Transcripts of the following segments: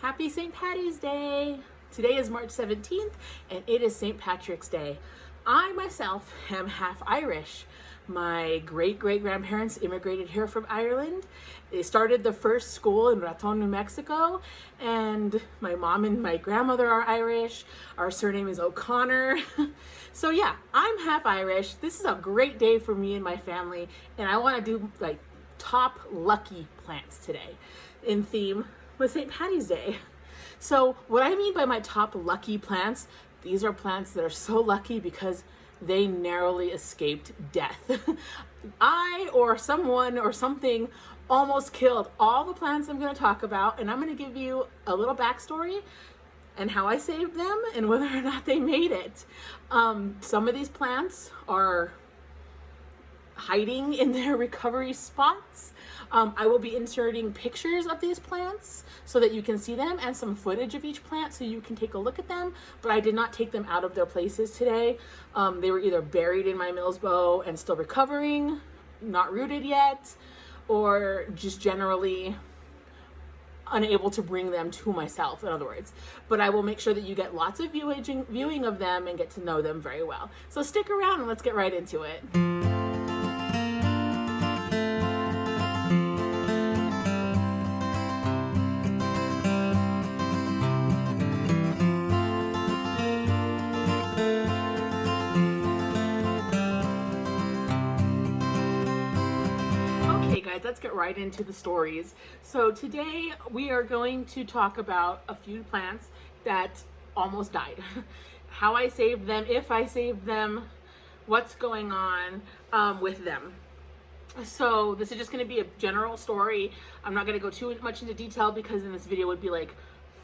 Happy St. Patty's Day! Today is March 17th and it is St. Patrick's Day. I myself am half Irish. My great-great-grandparents immigrated here from Ireland. They started the first school in Raton, New Mexico, and my mom and my grandmother are Irish. Our surname is O'Connor. So yeah, I'm half Irish. This is a great day for me and my family, and I want to do like top lucky plants today in theme with St. Patty's Day. So what I mean by my top lucky plants, these are plants that are so lucky because they narrowly escaped death. I or someone or something almost killed all the plants I'm going to talk about, and I'm going to give you a little backstory and how I saved them and whether or not they made it. Some of these plants are hiding in their recovery spots. I will be inserting pictures of these plants so that you can see them and some footage of each plant so you can take a look at them, but I did not take them out of their places today. They were either buried in my Millsbow and still recovering, not rooted yet, or just generally unable to bring them to myself, in other words. But I will make sure that you get lots of viewing of them and get to know them very well. So stick around and let's get right into it. Okay guys, let's get right into the stories. So today we are going to talk about a few plants that almost died. How I saved them, if I saved them, what's going on with them. So this is just going to be a general story. I'm not going to go too much into detail because then this video would be like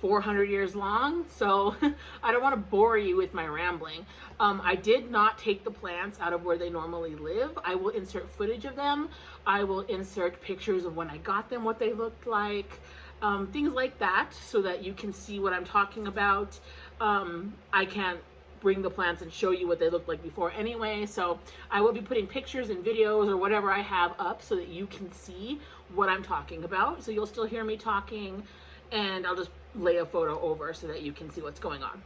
400 years long, so I don't want to bore you with my rambling. I did not take the plants out of where they normally live. I will insert footage of them. I will insert pictures of when I got them, what they looked like, things like that, so that you can see what I'm talking about. I can't bring the plants and show you what they looked like before anyway, so I will be putting pictures and videos or whatever I have up so that you can see what I'm talking about. So you'll still hear me talking, and I'll just lay a photo over so that you can see what's going on.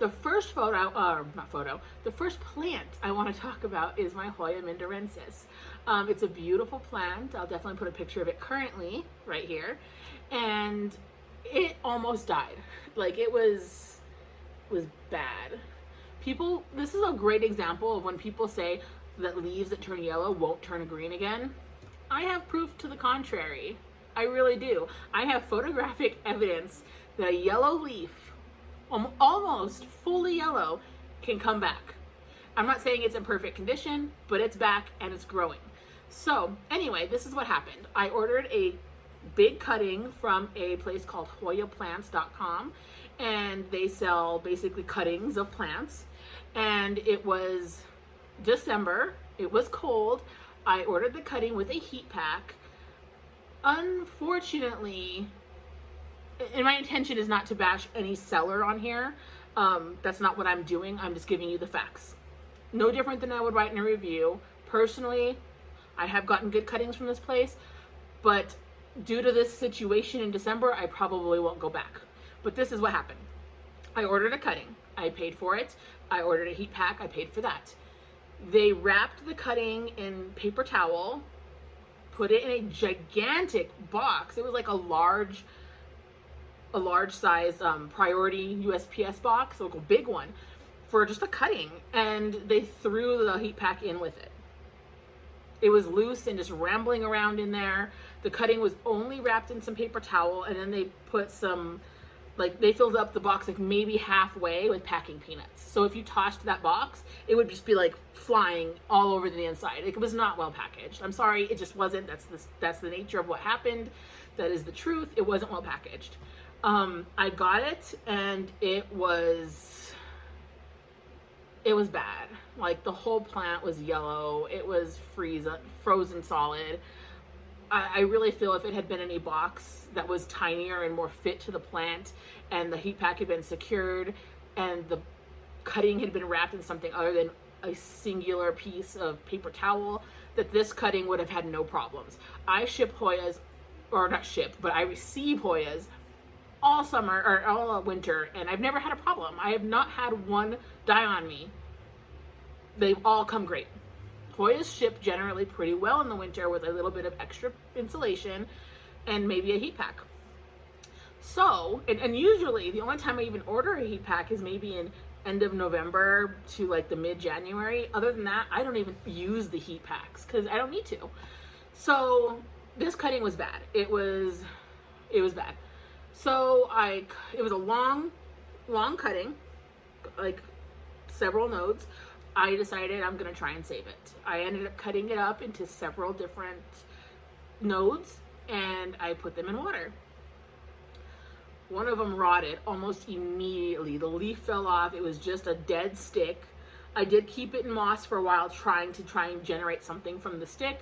The first the first plant I want to talk about is my Hoya mindorensis. It's a beautiful plant. I'll definitely put a picture of it currently right here. And it almost died. Like it was bad. This is a great example of when people say that leaves that turn yellow won't turn green again. I have proof to the contrary. I really do. I have photographic evidence that a yellow leaf, almost fully yellow, can come back. I'm not saying it's in perfect condition, but it's back and it's growing. So anyway, this is what happened. I ordered a big cutting from a place called HoyaPlants.com, and they sell basically cuttings of plants. And it was December, it was cold. I ordered the cutting with a heat pack. Unfortunately, and my intention is not to bash any seller on here. That's not what I'm doing. I'm just giving you the facts. No different than I would write in a review. Personally, I have gotten good cuttings from this place, but due to this situation in December, I probably won't go back. But this is what happened. I ordered a cutting. I paid for it. I ordered a heat pack. I paid for that. They wrapped the cutting in paper towel, put it in a gigantic box. It was like a large size priority USPS box, like a big one, for just a cutting. And they threw the heat pack in with it. It was loose and just rambling around in there. The cutting was only wrapped in some paper towel, and then they put some, they filled up the box like maybe halfway with packing peanuts. So if you tossed that box, it would just be like flying all over the inside. It was not well packaged. I'm sorry, it just wasn't. That's the nature of what happened. That is the truth. It wasn't well packaged. I got it, and it was bad. Like the whole plant was yellow. It was frozen solid. I really feel if it had been in a box that was tinier and more fit to the plant, and the heat pack had been secured, and the cutting had been wrapped in something other than a singular piece of paper towel, that this cutting would have had no problems. I ship Hoyas, or not ship, but I receive Hoyas all summer or all winter, and I've never had a problem. I have not had one die on me. They've all come great. Hoyas ship generally pretty well in the winter with a little bit of extra insulation and maybe a heat pack. So, and usually the only time I even order a heat pack is maybe in end of November to like the mid-January. Other than that, I don't even use the heat packs because I don't need to. So this cutting was bad. It was bad. So it was a long cutting, like several nodes. I decided I'm gonna try and save it. I ended up cutting it up into several different nodes and I put them in water. One of them rotted almost immediately. The leaf fell off. It was just a dead stick. I did keep it in moss for a while, trying and generate something from the stick.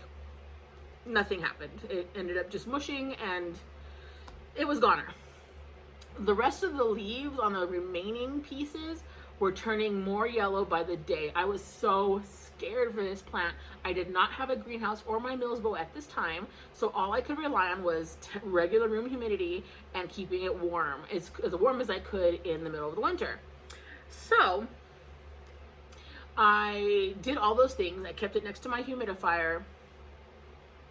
Nothing happened. It ended up just mushing and it was goner. The rest of the leaves on the remaining pieces were turning more yellow by the day. I was so scared for this plant. I did not have a greenhouse or my Milsbo at this time, so all I could rely on was regular room humidity and keeping it warm, as warm as I could in the middle of the winter. So I did all those things. I kept it next to my humidifier.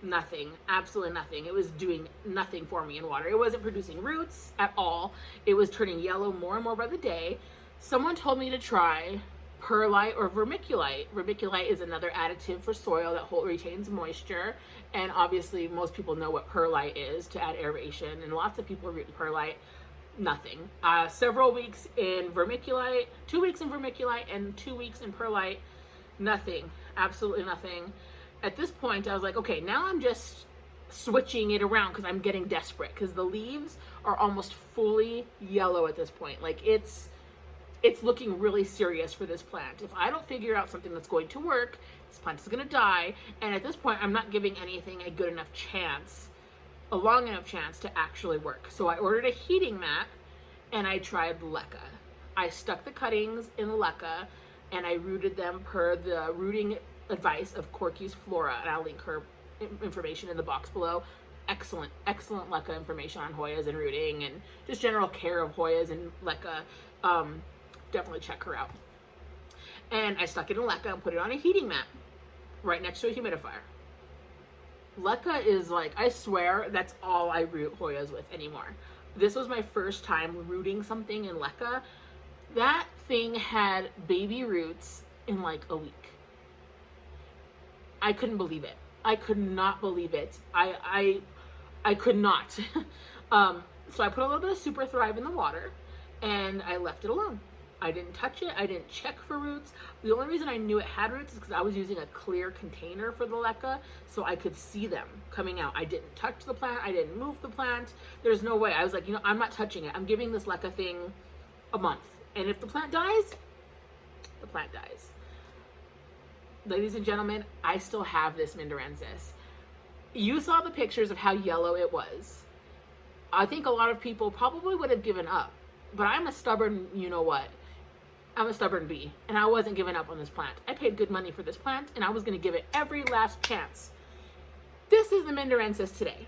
Nothing, absolutely nothing. It was doing nothing for me in water. It wasn't producing roots at all. It was turning yellow more and more by the day. Someone told me to try perlite or vermiculite. Vermiculite is another additive for soil that retains moisture. And obviously most people know what perlite is to add aeration. And lots of people are rooting perlite. Nothing. Several weeks in vermiculite, 2 weeks in vermiculite and 2 weeks in perlite. Nothing. Absolutely nothing. At this point, I was like, okay, now I'm just switching it around because I'm getting desperate because the leaves are almost fully yellow at this point. Like it's looking really serious for this plant. If I don't figure out something that's going to work, this plant is going to die. And at this point, I'm not giving anything a good enough chance, a long enough chance to actually work. So I ordered a heating mat and I tried LECA. I stuck the cuttings in LECA and I rooted them per the rooting advice of Corky's Flora. And I'll link her information in the box below. Excellent LECA information on Hoyas and rooting and just general care of Hoyas and LECA. Definitely check her out. And I stuck it in LECA and put it on a heating mat right next to a humidifier. LECA is like, I swear that's all I root Hoyas with anymore. This was my first time rooting something in LECA. That thing had baby roots in like a week. I couldn't believe it. I could not believe it. I could not. So I put a little bit of Super Thrive in the water and I left it alone. I didn't touch it. I didn't check for roots. The only reason I knew it had roots is because I was using a clear container for the LECA, so I could see them coming out. I didn't touch the plant. I didn't move the plant. There's no way. I was like, I'm not touching it. I'm giving this LECA thing a month. And if the plant dies, the plant dies. Ladies and gentlemen, I still have this Mindorensis. You saw the pictures of how yellow it was. I think a lot of people probably would have given up, but I'm a stubborn, you-know-what. I'm a stubborn bee, and I wasn't giving up on this plant. I paid good money for this plant, and I was going to give it every last chance. This is the Mindorensis today.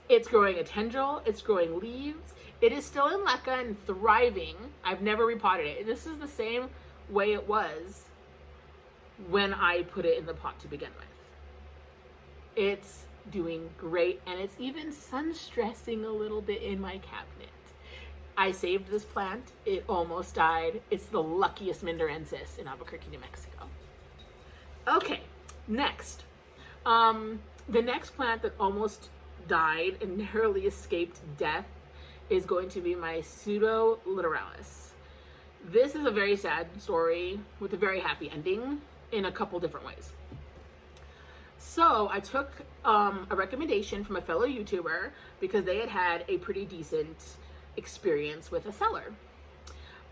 It's growing a tendril. It's growing leaves. It is still in LECA and thriving. I've never repotted it. This is the same way it was when I put it in the pot to begin with. It's doing great, and it's even sun stressing a little bit in my cabinet. I saved this plant. It almost died. It's the luckiest Mindorensis in Albuquerque, New Mexico. Okay, next. The next plant that almost died and narrowly escaped death is going to be my Pseudoliteralis. This is a very sad story with a very happy ending in a couple different ways. So I took a recommendation from a fellow YouTuber because they had a pretty decent experience with a seller.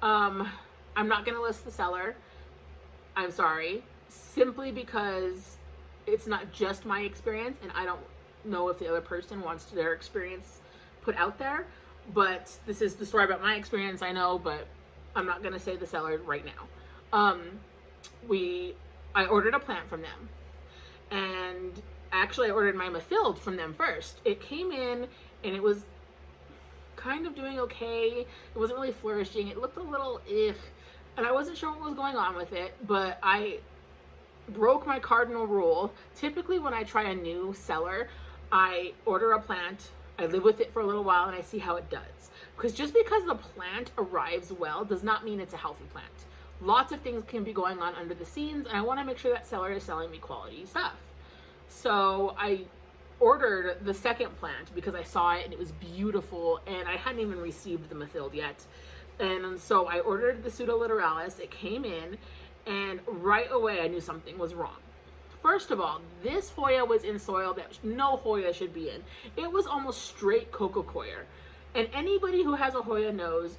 I'm not going to list the seller. I'm sorry. Simply because it's not just my experience and I don't know if the other person wants their experience put out there. But this is the story about my experience, I know, but I'm not going to say the seller right now. I ordered a plant from them. And actually I ordered my Mephild from them first. It came in and it was kind of doing okay. It wasn't really flourishing. It looked a little and I wasn't sure what was going on with it, but I broke my cardinal rule. Typically when I try a new cellar, I order a plant, I live with it for a little while, and I see how it does. Because just because the plant arrives well does not mean it's a healthy plant. Lots of things can be going on under the scenes, and I want to make sure that seller is selling me quality stuff. So I ordered the second plant because I saw it and it was beautiful, and I hadn't even received the Mathilde yet. And so I ordered the Pseudoliteralis. It came in, and right away I knew something was wrong. First of all, this Hoya was in soil that no Hoya should be in. It was almost straight coco coir. And anybody who has a Hoya knows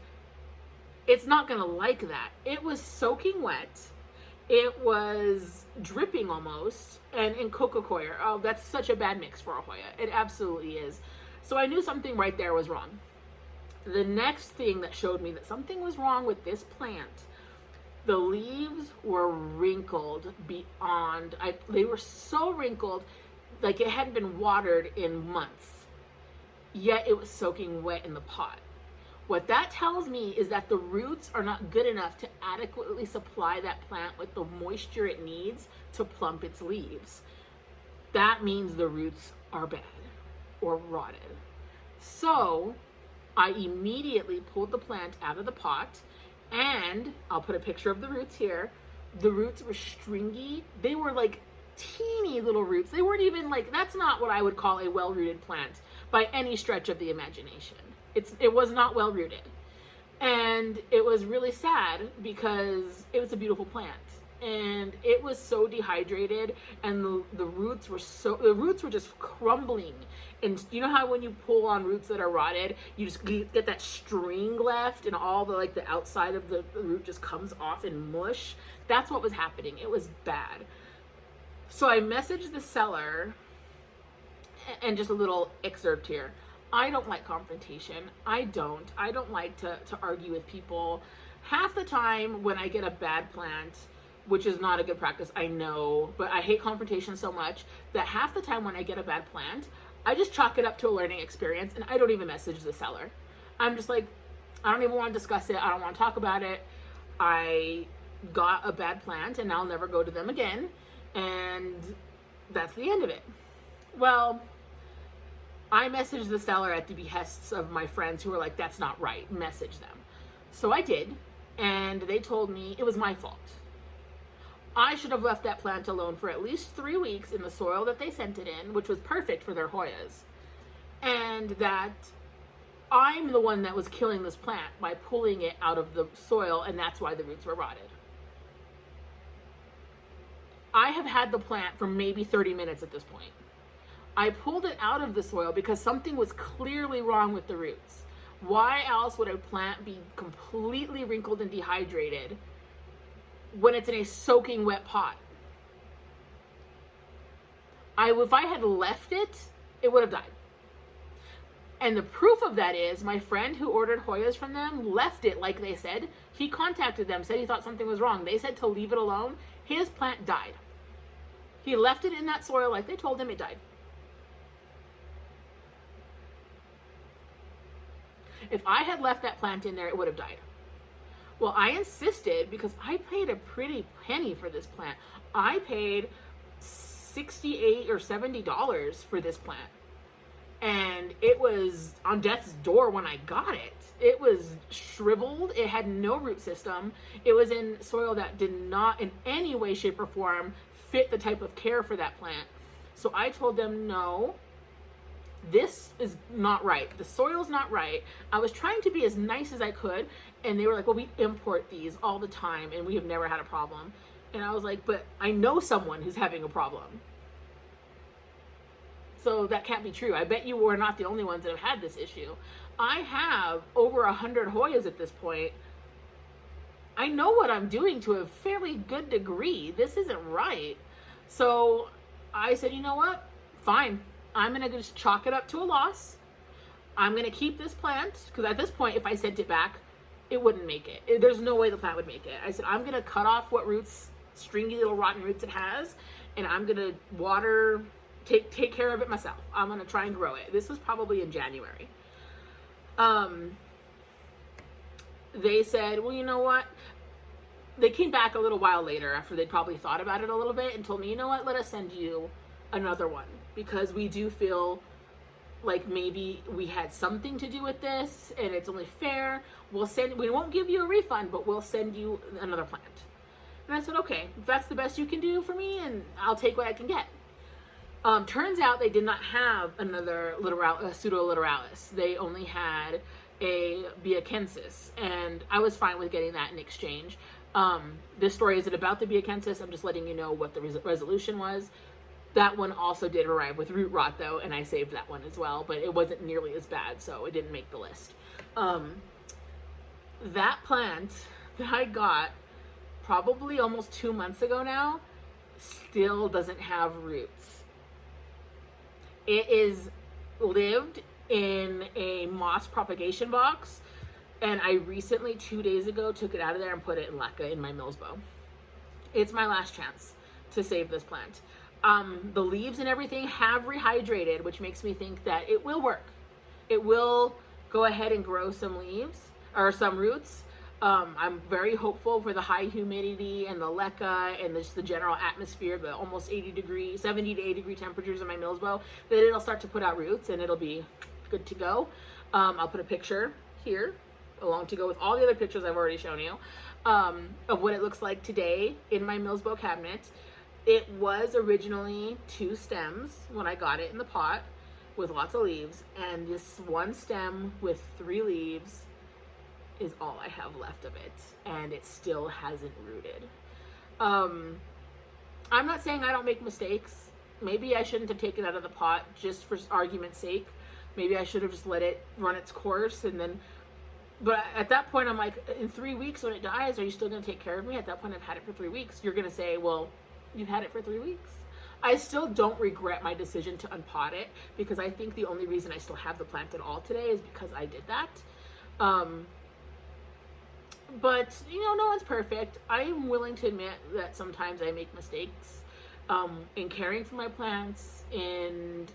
it's not gonna like that. It was soaking wet. It was dripping almost, and in coco coir. Oh, that's such a bad mix for a Hoya. It absolutely is. So I knew something right there was wrong. The next thing that showed me that something was wrong with this plant, the leaves were wrinkled beyond, they were so wrinkled, like it hadn't been watered in months, yet it was soaking wet in the pot. What that tells me is that the roots are not good enough to adequately supply that plant with the moisture it needs to plump its leaves. That means the roots are bad or rotted. So I immediately pulled the plant out of the pot, and I'll put a picture of the roots here. The roots were stringy. They were like teeny little roots. They weren't even like, that's not what I would call a well-rooted plant by any stretch of the imagination. It was not well-rooted. And it was really sad because it was a beautiful plant. And it was so dehydrated, and the roots were just crumbling. And you know how when you pull on roots that are rotted, you just get that string left, and all the like the outside of the root just comes off in mush? That's what was happening. It was bad. So I messaged the seller, and just a little excerpt here. I don't like confrontation. I don't like to argue with people. Half the time when I get a bad plant, which is not a good practice, I know, but I hate confrontation so much that half the time when I get a bad plant, I just chalk it up to a learning experience, and I don't even message the seller. I'm just like, I don't even want to discuss it. I don't want to talk about it. I got a bad plant, and I'll never go to them again. And that's the end of it. Well, I messaged the seller at the behests of my friends who were like, that's not right. Message them. So I did, and they told me it was my fault. I should have left that plant alone for at least 3 weeks in the soil that they sent it in, which was perfect for their Hoyas. And that I'm the one that was killing this plant by pulling it out of the soil, and that's why the roots were rotted. I have had the plant for maybe 30 minutes at this point. I pulled it out of the soil because something was clearly wrong with the roots. Why else would a plant be completely wrinkled and dehydrated when it's in a soaking wet pot? If I had left it, it would have died. And the proof of that is my friend who ordered Hoyas from them left it like they said. He contacted them, said he thought something was wrong. They said to leave it alone. His plant died. He left it in that soil like they told him, it died. If I had left that plant in there, it would have died. Well, I insisted because I paid a pretty penny for this plant. I paid $68 or $70 for this plant. And it was on death's door when I got it. It was shriveled. It had no root system. It was in soil that did not in any way, shape, or form fit the type of care for that plant. So I told them, no, this is not right. The soil's not right. I was trying to be as nice as I could, and they were like, well, we import these all the time, and we have never had a problem. And I was like, but I know someone who's having a problem. So that can't be true. I bet you were not the only ones that have had this issue. I have over 100 Hoyas at this point. I know what I'm doing to a fairly good degree. This isn't right. So I said, you know what? Fine. I'm going to just chalk it up to a loss. I'm going to keep this plant because at this point, if I sent it back, it wouldn't make it. There's no way the plant would make it. I said, I'm going to cut off what roots, stringy little rotten roots it has, and I'm going to water, take care of it myself. I'm going to try and grow it. This was probably in January. They said, well, you know what? They came back a little while later after they'd probably thought about it a little bit and told me, you know what, let us send you another one because we do feel like maybe we had something to do with this and it's only fair. We won't give you a refund, but we'll send you another plant. And I said, okay, if that's the best you can do for me, and I'll take what I can get. Turns out they did not have another pseudoliteralis. They only had a Biakensis, and I was fine with getting that in exchange. This story isn't about the Biakensis. I'm just letting you know what the resolution was. That one also did arrive with root rot, though, and I saved that one as well, but it wasn't nearly as bad, so it didn't make the list. That plant that I got probably almost 2 months ago now still doesn't have roots. It is lived in a moss propagation box, and I recently, 2 days ago, took it out of there and put it in leca in my Millsbow. It's my last chance to save this plant. The leaves and everything have rehydrated, which makes me think that it will work. It will go ahead and grow some leaves or some roots. I'm very hopeful for the high humidity and the leca and just the general atmosphere, the almost 70 to 80 degree temperatures in my Millsbow, that it'll start to put out roots and it'll be good to go. I'll put a picture here along to go with all the other pictures I've already shown you of what it looks like today in my Millsbow cabinet. It was originally 2 stems when I got it in the pot with lots of leaves, and this one stem with 3 leaves is all I have left of it, and it still hasn't rooted. I'm not saying I don't make mistakes. Maybe I shouldn't have taken it out of the pot just for argument's sake. Maybe I should have just let it run its course, and then, but at that point I'm like, in 3 weeks when it dies, are you still going to take care of me? At that point I've had it for 3 weeks. You're going to say, well, you've had it for 3 weeks. I still don't regret my decision to unpot it, because I think the only reason I still have the plant at all today is because I did that. But, you know, no one's perfect. I am willing to admit that sometimes I make mistakes in caring for my plants, in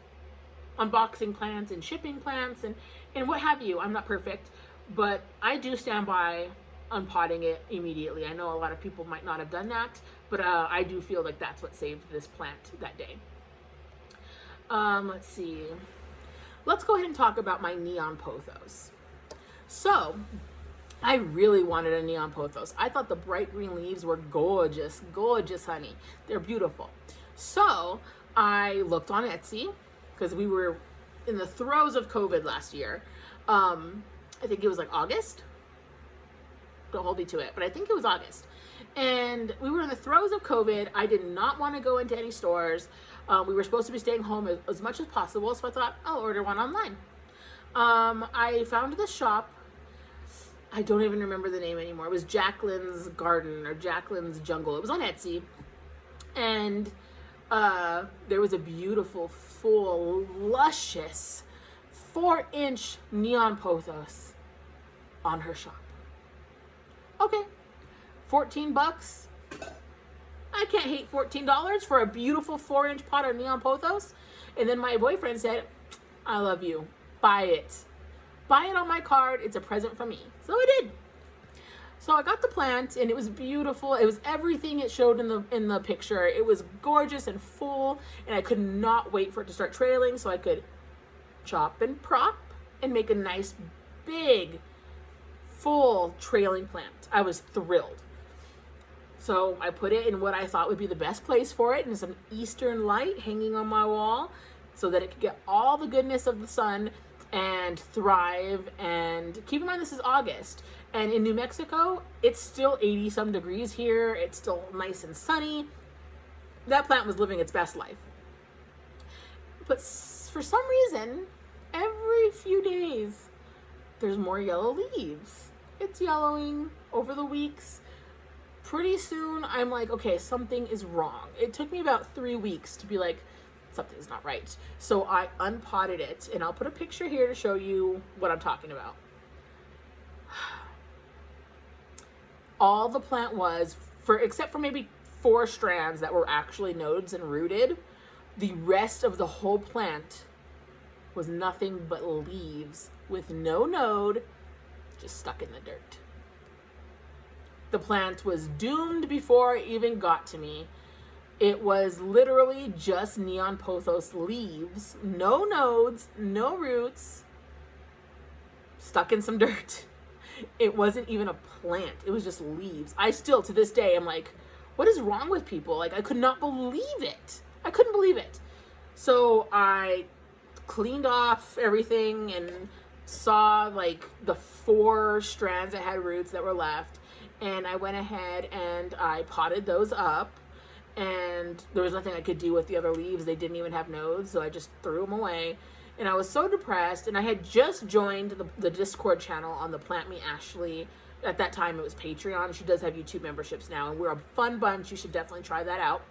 unboxing plants, and shipping plants, and what have you. I'm not perfect, but I do stand by unpotting it immediately. I know a lot of people might not have done that, but I do feel like that's what saved this plant that day. Let's see. Let's go ahead and talk about my neon pothos. So, I really wanted a neon pothos. I thought the bright green leaves were gorgeous, gorgeous, honey. They're beautiful. So, I looked on Etsy, because we were in the throes of COVID last year. I think it was like August. Don't hold me to it, but I think it was August. And we were in the throes of COVID. I did not want to go into any stores. We were supposed to be staying home as much as possible, so I thought, I'll order one online. I found this shop. I don't even remember the name anymore. It was Jacqueline's Garden or Jacqueline's Jungle. It was on Etsy. And there was a beautiful, full, luscious 4-inch neon pothos on her shop. Okay, $14. I can't hate $14 for a beautiful 4-inch pot of neon pothos. And then my boyfriend said, I love you. Buy it. Buy it on my card. It's a present from me. So I did. So I got the plant, and it was beautiful. It was everything it showed in the picture. It was gorgeous and full, and I could not wait for it to start trailing so I could chop and prop and make a nice big full trailing plant. I was thrilled. So I put it in what I thought would be the best place for it, in some eastern light hanging on my wall, so that it could get all the goodness of the sun and thrive. And keep in mind, this is August, and in New Mexico it's still 80 some degrees here. It's still nice and sunny. That plant was living its best life. But for some reason, every few days there's more yellow leaves. It's yellowing over the weeks. Pretty soon I'm like, okay, something is wrong. It took me about 3 weeks to be like, something's not right. So I unpotted it, and I'll put a picture here to show you what I'm talking about. All the plant was, except for maybe 4 strands that were actually nodes and rooted, the rest of the whole plant was nothing but leaves with no node, just stuck in the dirt. The plant was doomed before it even got to me. It was literally just neon pothos leaves, no nodes, no roots, stuck in some dirt. It wasn't even a plant. It was just leaves. I still, to this day, am like, what is wrong with people? Like, I could not believe it. I couldn't believe it. So I cleaned off everything and saw like the 4 strands that had roots that were left. And I went ahead and I potted those up. And there was nothing I could do with the other leaves. They didn't even have nodes, so I just threw them away. And I was so depressed, and I had just joined the Discord channel on the Plant Me Ashley. At that time, it was Patreon. She does have YouTube memberships now, and we're a fun bunch. You should definitely try that out.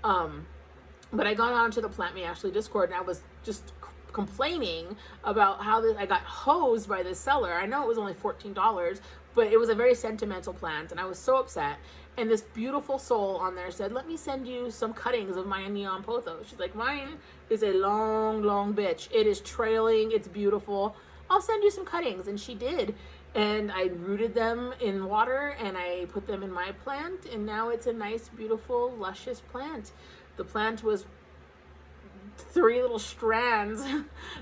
But I got onto the Plant Me Ashley Discord, and I was just complaining about how I got hosed by this seller. I know it was only $14, but it was a very sentimental plant, and I was so upset. And this beautiful soul on there said, let me send you some cuttings of my neon pothos. She's like, mine is a long, long bitch. It is trailing. It's beautiful. I'll send you some cuttings. And she did. And I rooted them in water, and I put them in my plant, and now it's a nice, beautiful, luscious plant. The plant was 3 little strands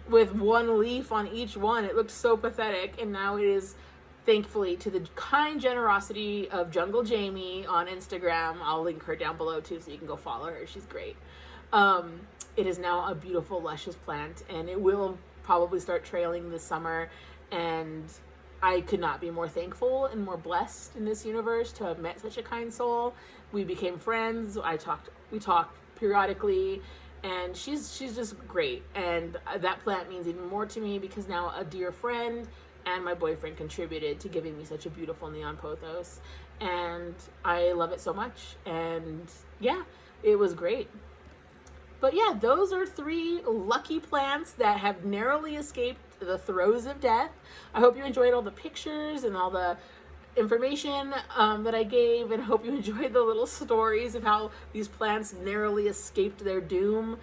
with 1 leaf on each one. It looked so pathetic, and now it is, thankfully, to the kind generosity of Jungle Jamie on Instagram. I'll link her down below too, so you can go follow her. She's great. It is now a beautiful, luscious plant, and it will probably start trailing this summer. And I could not be more thankful and more blessed in this universe to have met such a kind soul. We became friends. We talked periodically, and she's just great. And that plant means even more to me because now a dear friend and my boyfriend contributed to giving me such a beautiful neon pothos, and I love it so much. And yeah, it was great. But yeah, those are 3 lucky plants that have narrowly escaped the throes of death. I hope you enjoyed all the pictures and all the information that I gave, and hope you enjoyed the little stories of how these plants narrowly escaped their doom.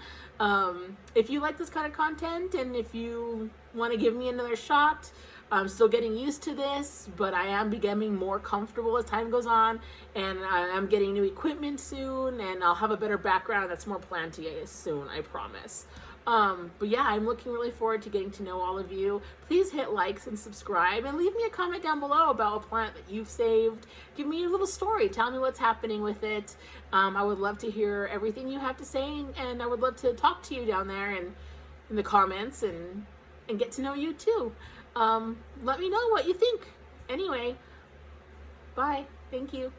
If you like this kind of content, and if you want to give me another shot, I'm still getting used to this, but I am becoming more comfortable as time goes on, and I'm getting new equipment soon, and I'll have a better background that's more planty soon, I promise. But yeah, I'm looking really forward to getting to know all of you. Please hit likes and subscribe, and leave me a comment down below about a plant that you've saved. Give me a little story. Tell me what's happening with it. I would love to hear everything you have to say, and I would love to talk to you down there and in the comments, and get to know you too. Let me know what you think. Anyway, bye. Thank you.